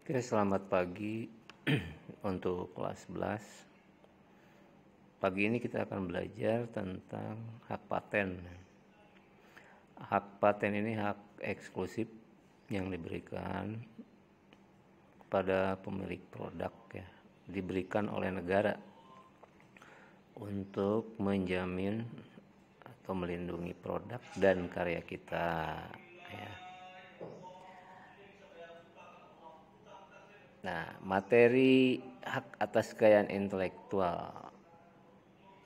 Oke, selamat pagi untuk kelas 11. Pagi ini kita akan belajar tentang hak paten. Hak paten ini hak eksklusif yang diberikan kepada pemilik produk ya, diberikan oleh negara untuk menjamin atau melindungi produk dan karya kita ya. Nah, materi hak atas kekayaan intelektual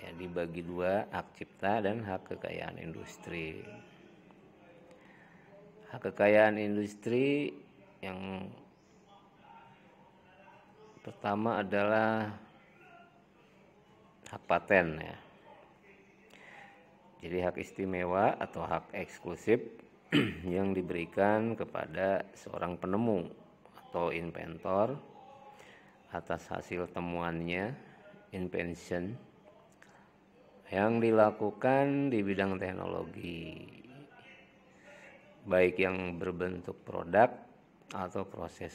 ya dibagi dua, hak cipta dan hak kekayaan industri. Hak kekayaan industri yang pertama adalah hak paten ya. Jadi hak istimewa atau hak eksklusif yang diberikan kepada seorang penemu atau inventor atas hasil temuannya, invention, yang dilakukan di bidang teknologi, baik yang berbentuk produk atau proses.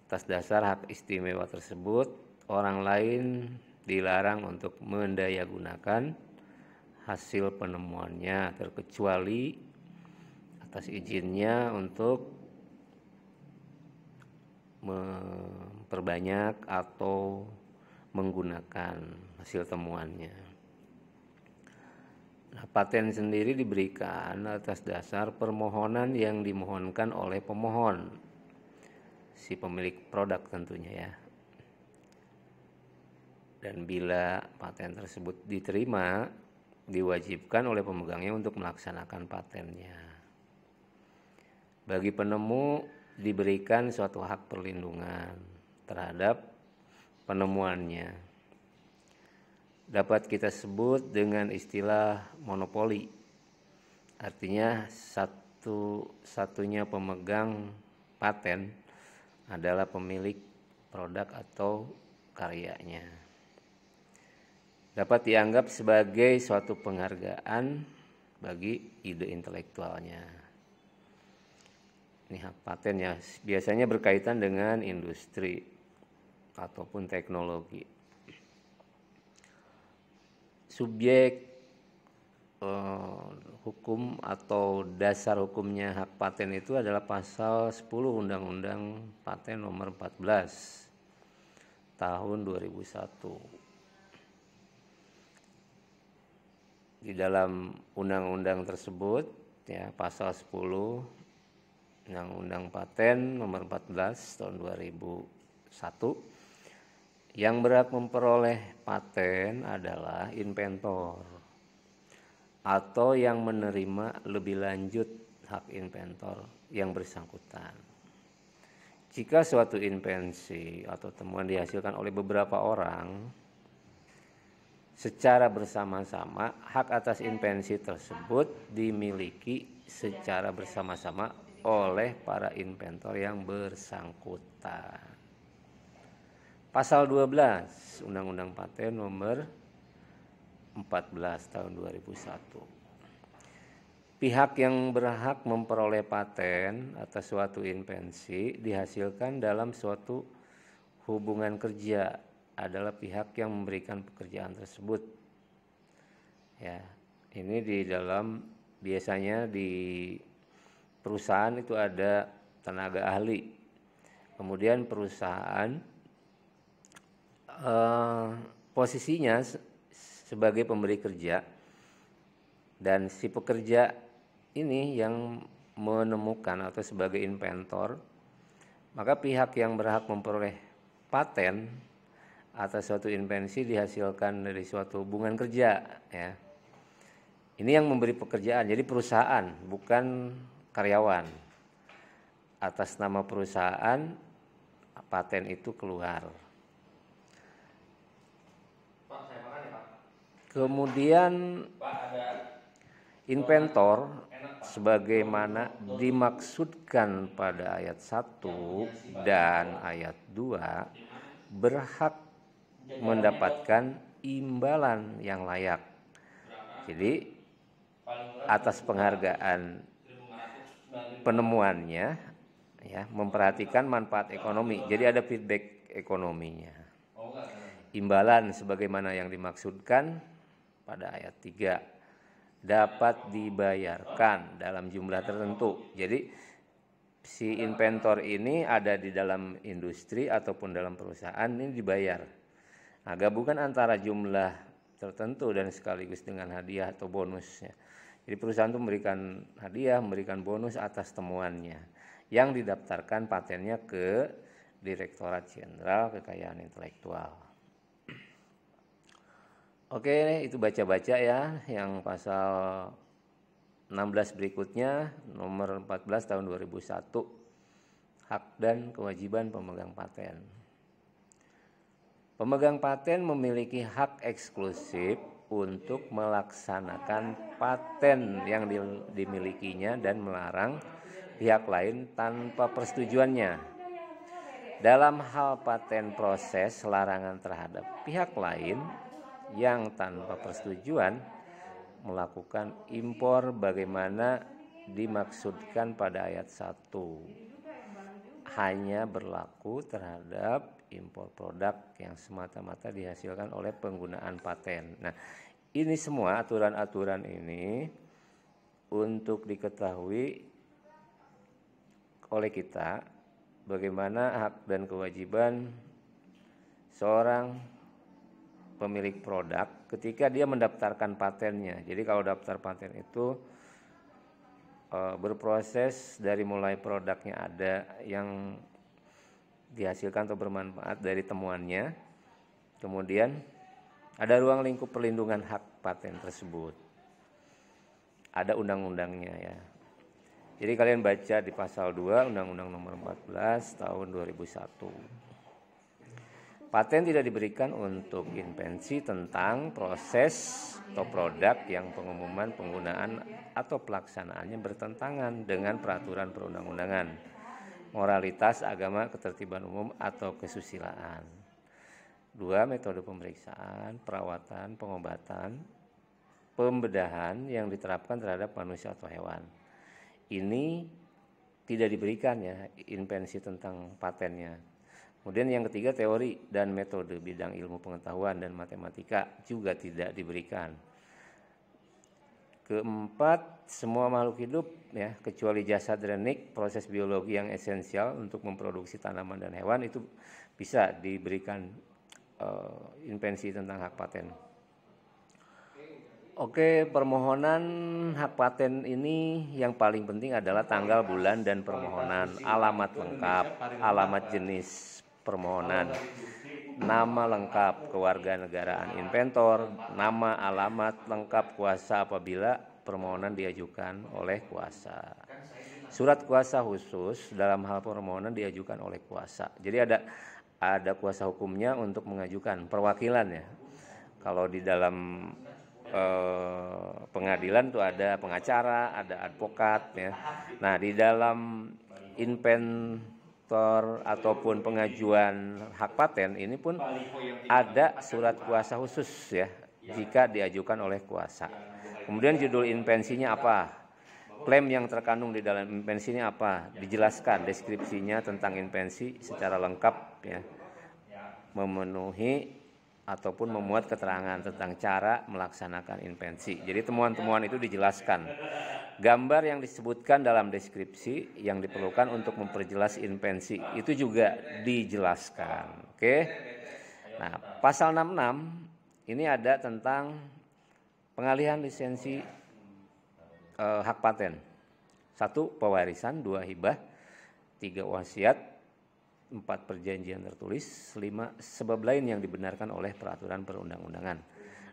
Atas dasar hak istimewa tersebut, orang lain dilarang untuk mendayagunakan hasil penemuannya terkecuali atas izinnya untuk memperbanyak atau menggunakan hasil temuannya. Nah, paten sendiri diberikan atas dasar permohonan yang dimohonkan oleh pemohon, si pemilik produk tentunya ya. Dan bila paten tersebut diterima, diwajibkan oleh pemegangnya untuk melaksanakan patennya. Bagi penemu diberikan suatu hak perlindungan terhadap penemuannya. Dapat kita sebut dengan istilah monopoli. Artinya satu-satunya pemegang paten adalah pemilik produk atau karyanya. Dapat dianggap sebagai suatu penghargaan bagi ide intelektualnya. Ini hak paten ya, biasanya berkaitan dengan industri ataupun teknologi. Subjek hukum atau dasar hukumnya hak paten itu adalah pasal 10 Undang-Undang Paten nomor 14 tahun 2001. Di dalam undang-undang tersebut ya, pasal 10 Undang-Undang Paten nomor 14 tahun 2001, yang berhak memperoleh paten adalah inventor atau yang menerima lebih lanjut hak inventor yang bersangkutan. Jika suatu invensi atau temuan dihasilkan oleh beberapa orang secara bersama-sama, hak atas invensi tersebut dimiliki secara bersama-sama oleh para inventor yang bersangkutan. Pasal 12 Undang-Undang Paten nomor 14 tahun 2001. Pihak yang berhak memperoleh paten atas suatu invensi dihasilkan dalam suatu hubungan kerja adalah pihak yang memberikan pekerjaan tersebut. Ya, ini di dalam biasanya di perusahaan itu ada tenaga ahli. Kemudian perusahaan posisinya sebagai pemberi kerja, dan si pekerja ini yang menemukan atau sebagai inventor, maka pihak yang berhak memperoleh paten atas suatu invensi dihasilkan dari suatu hubungan kerja ya. Ini yang memberi pekerjaan, jadi perusahaan bukan karyawan. Atas nama perusahaan paten itu keluar. Pak, saya makan ya, Pak. Kemudian Pak, ada inventor sebagaimana dimaksudkan pada ayat 1 dan ayat 2 berhak mendapatkan imbalan yang layak. Jadi atas penghargaan penemuannya ya, memperhatikan manfaat ekonomi. Jadi ada feedback ekonominya. Imbalan sebagaimana yang dimaksudkan pada ayat 3 dapat dibayarkan dalam jumlah tertentu. Jadi si inventor ini ada di dalam industri ataupun dalam perusahaan ini dibayar. Nah, gabungan antara jumlah tertentu dan sekaligus dengan hadiah atau bonusnya. Jadi perusahaan itu memberikan hadiah, memberikan bonus atas temuannya yang didaftarkan patennya ke Direktorat Jenderal Kekayaan Intelektual. Oke, itu baca-baca ya yang pasal 16 berikutnya, nomor 14 tahun 2001, hak dan kewajiban pemegang paten. Pemegang paten memiliki hak eksklusif untuk melaksanakan paten yang dimilikinya dan melarang pihak lain tanpa persetujuannya. Dalam hal paten proses, larangan terhadap pihak lain yang tanpa persetujuan melakukan impor bagaimana dimaksudkan pada ayat 1 hanya berlaku terhadap impor produk yang semata-mata dihasilkan oleh penggunaan paten. Nah, ini semua aturan-aturan ini untuk diketahui oleh kita bagaimana hak dan kewajiban seorang pemilik produk ketika dia mendaftarkan patennya. Jadi kalau daftar paten itu berproses dari mulai produknya ada yang dihasilkan atau bermanfaat dari temuannya, kemudian ada ruang lingkup perlindungan hak paten tersebut, ada undang-undangnya ya. Jadi kalian baca di pasal 2 Undang-Undang Nomor 14 Tahun 2001. Paten tidak diberikan untuk invensi tentang proses atau produk yang pengumuman, penggunaan, atau pelaksanaannya bertentangan dengan peraturan perundang-undangan, moralitas, agama, ketertiban umum, atau kesusilaan. 2. Metode pemeriksaan, perawatan, pengobatan, pembedahan yang diterapkan terhadap manusia atau hewan. Ini tidak diberikan ya invensi tentang patennya. Kemudian yang ketiga, teori dan metode bidang ilmu pengetahuan dan matematika juga tidak diberikan. Keempat, semua makhluk hidup ya kecuali jasad renik, proses biologi yang esensial untuk memproduksi tanaman dan hewan itu bisa diberikan invensi tentang hak paten. Oke, permohonan hak paten ini yang paling penting adalah tanggal, bulan, dan permohonan, alamat lengkap, alamat jenis permohonan, nama lengkap kewarganegaraan inventor, nama alamat lengkap kuasa apabila permohonan diajukan oleh kuasa. Surat kuasa khusus dalam hal permohonan diajukan oleh kuasa. Jadi ada kuasa hukumnya untuk mengajukan perwakilan ya. Kalau di dalam pengadilan tuh ada pengacara, ada advokat ya. Nah, di dalam inventor ataupun pengajuan hak paten ini pun ada surat kuasa khusus ya jika diajukan oleh kuasa. Kemudian judul invensinya apa? Klaim yang terkandung di dalam invensinya apa? Dijelaskan deskripsinya tentang invensi secara lengkap ya. Memenuhi ataupun memuat keterangan tentang cara melaksanakan invensi. Jadi temuan-temuan itu dijelaskan. Gambar yang disebutkan dalam deskripsi yang diperlukan untuk memperjelas invensi itu juga dijelaskan. Oke. Nah, pasal 66 ini ada tentang pengalihan lisensi hak paten. 1. Pewarisan, 2. Hibah, 3. Wasiat, 4. Perjanjian tertulis, 5. Sebab lain yang dibenarkan oleh peraturan perundang-undangan.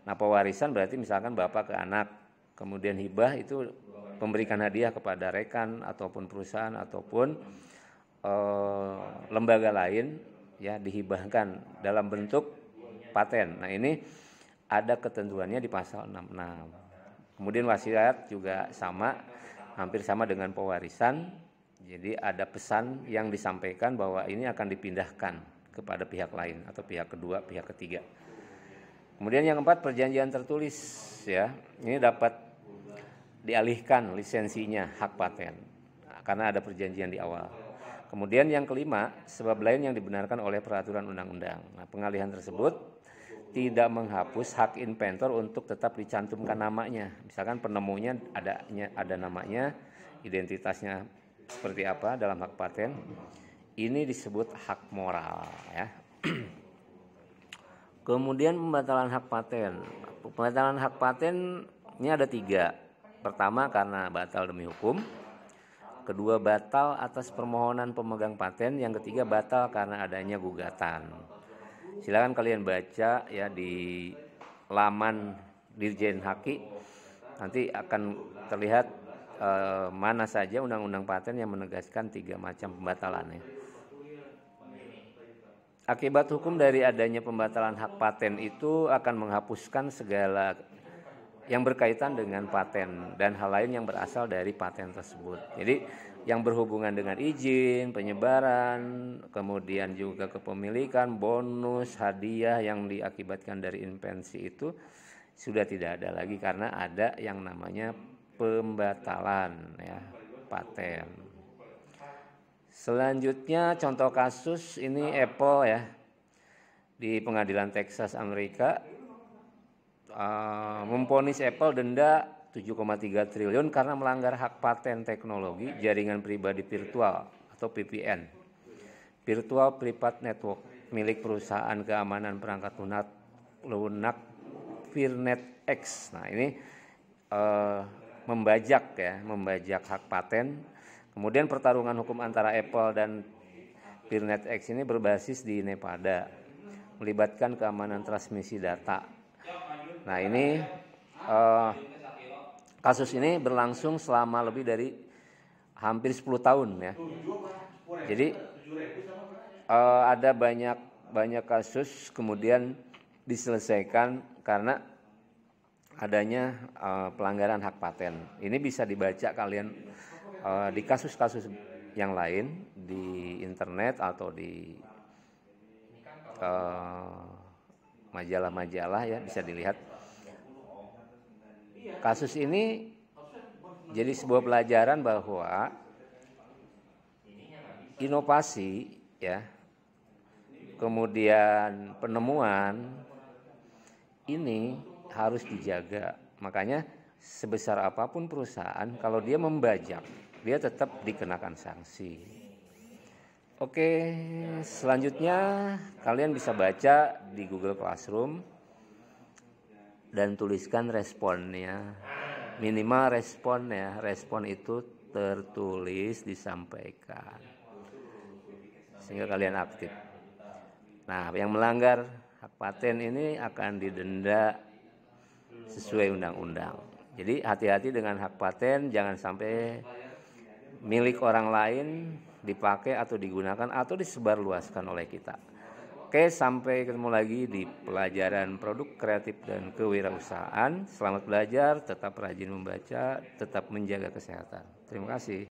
Nah, pewarisan berarti misalkan bapak ke anak, kemudian hibah itu memberikan hadiah kepada rekan ataupun perusahaan ataupun lembaga lain ya dihibahkan dalam bentuk paten. Nah, ini ada ketentuannya di pasal 66. Kemudian wasiat juga sama, hampir sama dengan pewarisan. Jadi ada pesan yang disampaikan bahwa ini akan dipindahkan kepada pihak lain atau pihak kedua, pihak ketiga. Kemudian yang keempat, perjanjian tertulis ya. Ini dapat dialihkan lisensinya hak paten karena ada perjanjian di awal. Kemudian yang kelima, sebab lain yang dibenarkan oleh peraturan undang-undang. Nah, pengalihan tersebut tidak menghapus hak inventor untuk tetap dicantumkan namanya. Misalkan penemunya ada namanya, identitasnya seperti apa dalam hak paten. Ini disebut hak moral, ya. Kemudian pembatalan hak paten. Pembatalan hak paten ini ada 3. Pertama, karena batal demi hukum. Kedua, batal atas permohonan pemegang paten. Yang ketiga, batal karena adanya gugatan. Silakan kalian baca ya di laman Dirjen Haki. Nanti akan terlihat mana saja undang-undang paten yang menegaskan 3 macam pembatalannya. Akibat hukum dari adanya pembatalan hak paten itu akan menghapuskan segala yang berkaitan dengan paten dan hal lain yang berasal dari paten tersebut. Jadi yang berhubungan dengan izin, penyebaran, kemudian juga kepemilikan, bonus, hadiah yang diakibatkan dari invensi itu sudah tidak ada lagi karena ada yang namanya pembatalan ya, paten. Selanjutnya contoh kasus ini Apple ya, di pengadilan Texas Amerika memvonis Apple denda 7,3 triliun karena melanggar hak paten teknologi jaringan pribadi virtual atau VPN, Virtual Private Network, milik perusahaan keamanan perangkat lunak VirnetX. Nah ini membajak hak paten. Kemudian pertarungan hukum antara Apple dan VirnetX ini berbasis di Nevada, melibatkan keamanan transmisi data. Nah ini kasus ini berlangsung selama lebih dari hampir 10 tahun ya. Jadi ada banyak kasus kemudian diselesaikan karena adanya pelanggaran hak paten. Ini bisa dibaca kalian di kasus-kasus yang lain di internet atau di majalah-majalah ya, bisa dilihat. Kasus ini jadi sebuah pelajaran bahwa inovasi ya, kemudian penemuan ini harus dijaga. Makanya sebesar apapun perusahaan, kalau dia membajak, dia tetap dikenakan sanksi. Oke, selanjutnya kalian bisa baca di Google Classroom dan tuliskan responnya. Minimal responnya, respon itu tertulis disampaikan sehingga kalian aktif. Nah, yang melanggar hak paten ini akan didenda sesuai undang-undang. Jadi hati-hati dengan hak paten, jangan sampai milik orang lain dipakai atau digunakan atau disebarluaskan oleh kita. Oke, sampai ketemu lagi di pelajaran produk kreatif dan kewirausahaan. Selamat belajar, tetap rajin membaca, tetap menjaga kesehatan. Terima kasih.